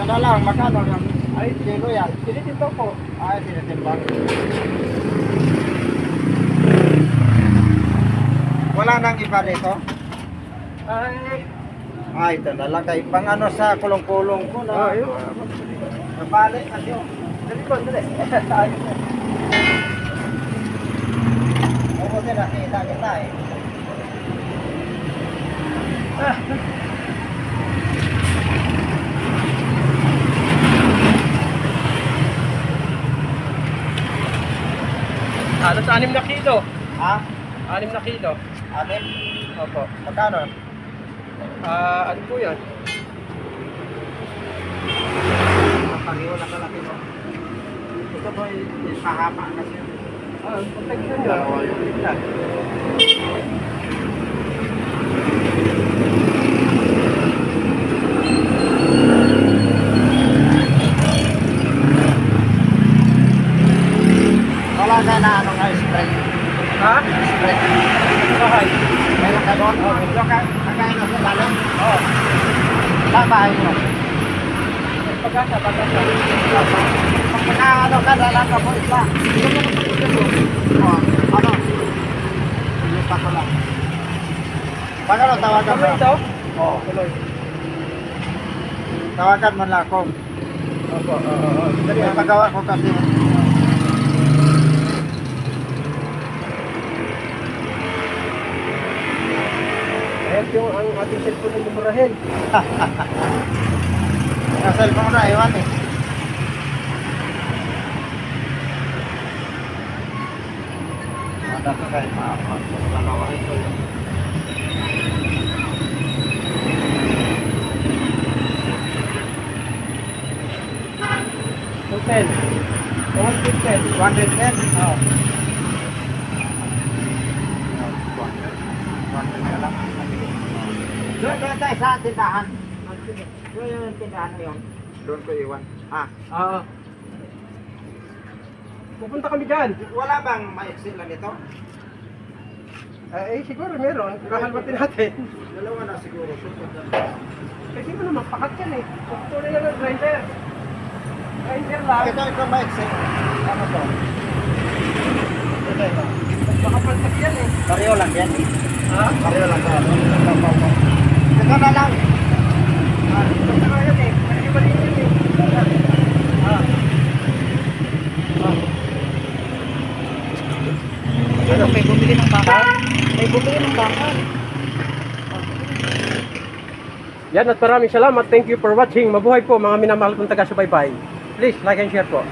Ito na lang, magkano lang? Ay, Kilo yan. tinitimbang po. Ay, tinitimbang. Wala nang iba dito? Ay, Ito na lang. Kay pang ano sa kulong-kulong ko na. ayun. Nabalik kasi yun. Dali ko, dali. Oo din, nakita kita eh. Halos 6 na kilo. Ha? 6 na kilo. Anim? Opo. Magkano? Ano po yan? Pareho na kalaki mo. Ito po yung pahaba kasi. Protection nyo. Dalawa yun. Yan. Wala ka na ano nga spread. Ha? Spread. Bahay. Meron ka doon? Oo. Medyo ka, kakain na sa lalim? Oo. Sa bahay mo? Pagkasa. Pag ano ka, dalang ka po isla. Hindi mo na pag-isla mo. Oo. Ano? Ilista ko lang. Paano tawagan mo? Ano ito? Oo. Tuloy. Tawagan mo lang ako. Opo. Dali, magawa ko kasi. Ayan yung ang ating cellphone ng numerahin. Yung cellphone ko na, iwan eh. Ada ka kayo, dalawain ko yun. Hotel. 110. 110? Oo. 110 na lang. Doon tayo sa tindahan. Doon yung tindahan na yun. Doon ko iwan. Ah, Pupunta kami dyan. wala bang ma-exit lang ito? Siguro meron. Kahalmatin natin. Dalawa na siguro. Kasi mo naman, pakat yan eh. Tuloy lang ng grinder. Grinder lang. Ito ma-exit. Ano to? Ito. Makapaltak yan eh. Pareho lang yan eh. Ha? Pareho lang to. Ito na lang. Basta nga yan eh. Mali-mali yan eh. Ano, may bumili ng bakal? May bumili ng bakal. Yan at maraming salamat. Thank you for watching. Mabuhay po mga minamahal kong taga-subaybay. Please like and share po.